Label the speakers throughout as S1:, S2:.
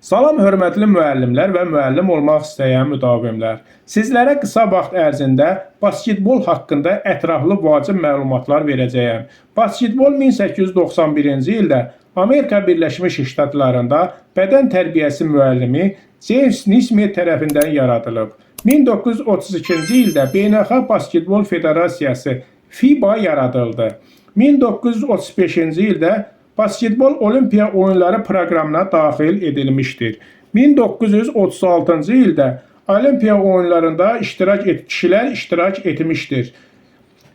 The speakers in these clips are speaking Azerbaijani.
S1: Salam hörmətli müəllimlər və müəllim olmaq istəyən müdavimlər. Sizlərə qısa vaxt ərzində basketbol haqqında ətraflı vacib məlumatlar verəcəyəm. Basketbol 1891-ci ildə Amerika Birləşmiş Ştatlarında bədən tərbiyəsi müəllimi James Naismith tərəfindən yaradılıb. 1932-ci ildə Beynəlxalq Basketbol Federasiyası FIBA yaradıldı. 1935-ci ildə basketbol olimpiya oyunları proqramına daxil edilmişdir. 1936-cı ildə olimpiya oyunlarında kişilər iştirak etmişdir.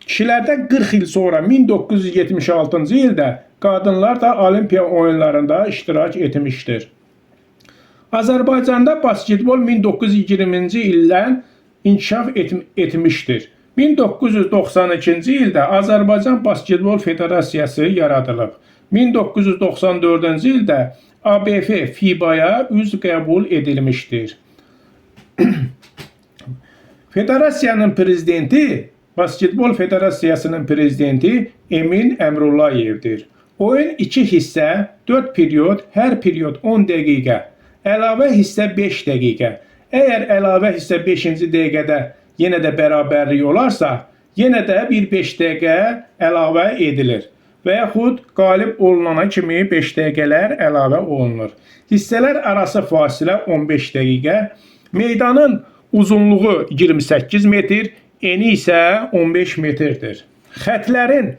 S1: Kişilərdən 40 il sonra 1976-cı ildə qadınlar da olimpiya oyunlarında iştirak etmişdir. Azərbaycanda basketbol 1920-ci ildən inkişaf etmişdir. 1992-ci ildə Azərbaycan Basketbol Federasiyası yaradılıb. 1994-cü ildə ABF FIBA-ya üzv qəbul edilmişdir. Federasiyanın prezidenti, Basketbol Federasiyasının prezidenti Emin Əmrullayevdir. Oyun 2 hissə, 4 period, hər period 10 dəqiqə, əlavə hissə 5 dəqiqə. Əgər əlavə hissə 5-ci dəqiqədə yenə də bərabərlik olarsa, yenə də bir 5 dəqiqə əlavə edilir. Və yaxud qalib olunana kimi 5 dəqiqələr əlavə olunur. Hissələr arası fasilə 15 dəqiqə, meydanın uzunluğu 28 metr, eni isə 15 metrdir. Xətlərin,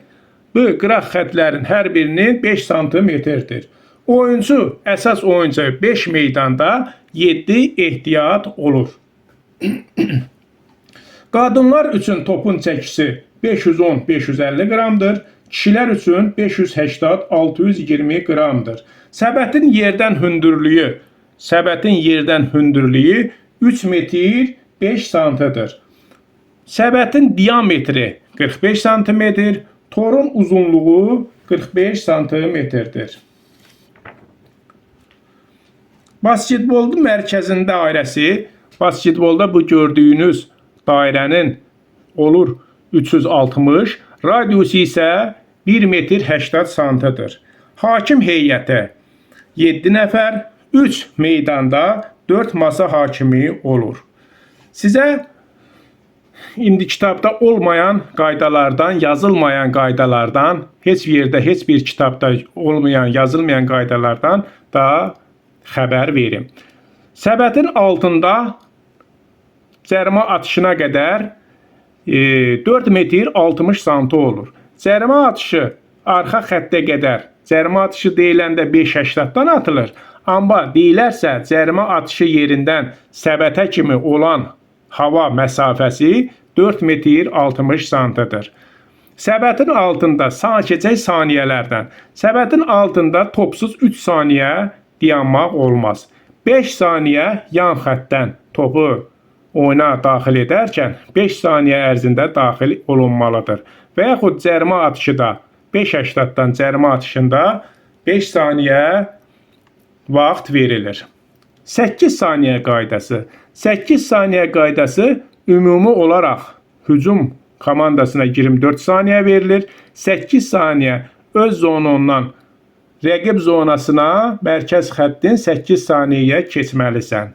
S1: bu qıraq xətlərin hər birinin 5 santimetrdir. Oyuncu, əsas oyuncu 5 meydanda 7 ehtiyat olur. Qadınlar üçün topun çəkisi 510-550 qramdır. Kişilər üçün 580-620 qramdır. Səbətin yerdən hündürlüyü 3 metr 5 santıdır. Səbətin diametri 45 santimetr, torun uzunluğu 45 santimetrdir. Basketbolun mərkəzin dairəsi, basketbolda bu gördüyünüz dairənin olur 360, radiusu isə 1 metr 80 santıdır. Hakim heyəti 7 nəfər, 3 meydanda 4 masa hakimi olur. Sizə indi kitabda olmayan qaydalardan, yazılmayan qaydalardan, heç yerdə, heç bir kitabda olmayan, yazılmayan qaydalardan da xəbər verim. Səbətin altında cərimə atışına qədər 4 metr 60 santı olur. Cərimə atışı arxa xəttə qədər, cərimə atışı deyiləndə 5-8-dan atılır. Amma deyilərsə cərimə atışı yerindən səbətə kimi olan hava məsafəsi 4 metr 60 santıdır. Səbətin altında keçək saniyələrdən. Səbətin altında topsuz 3 saniyə dayanmaq olmaz. 5 saniyə yan xəttdən topu oyuna daxil edərkən 5 saniyə ərzində daxil olunmalıdır. Və yaxud cərimə atışı da 5-8-dan cərimə atışında 5 saniyə vaxt verilir. 8 saniyə qaydası. 8 saniyə qaydası ümumi olaraq hücum komandasına 24 saniyə verilir. 8 saniyə öz zonundan rəqib zonasına mərkəz xəttin 8 saniyəyə keçməlisən.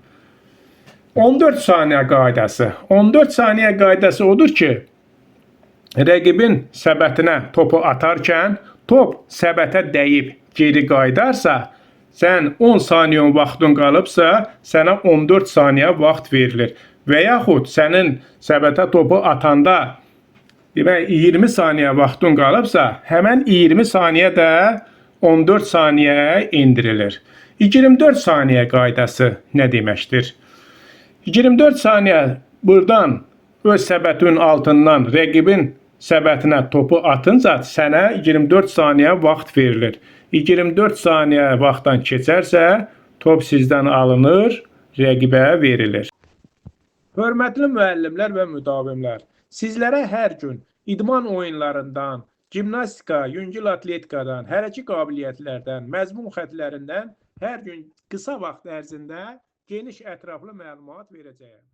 S1: 14 saniyə qaydası. 14 saniyə qaydası odur ki, rəqibin səbətinə topu atarkən top səbətə dəyib geri qaydarsa, sən 10 saniyə vaxtın qalıbsa, sənə 14 saniyə vaxt verilir. Və yaxud sənin səbətə topu atanda 20 saniyə vaxtın qalıbsa, həmən 20 saniyə də 14 saniyəyə indirilir. 24 saniyə qaydası nə deməkdir? 24 saniyə buradan öz səbətin altından rəqibin səbətinə topu atınca sənə 24 saniyə vaxt verilir. 24 saniyə vaxtdan keçərsə, top sizdən alınır, rəqibə verilir. Hörmətli müəllimlər və müdavimlər, sizlərə hər gün idman oyunlarından, gimnastika, yüngül atletikadan, hərəki qabiliyyətlərdən, məzmun xətlərindən hər gün qısa vaxt ərzində geniş ətraflı məlumat verəcəyəm.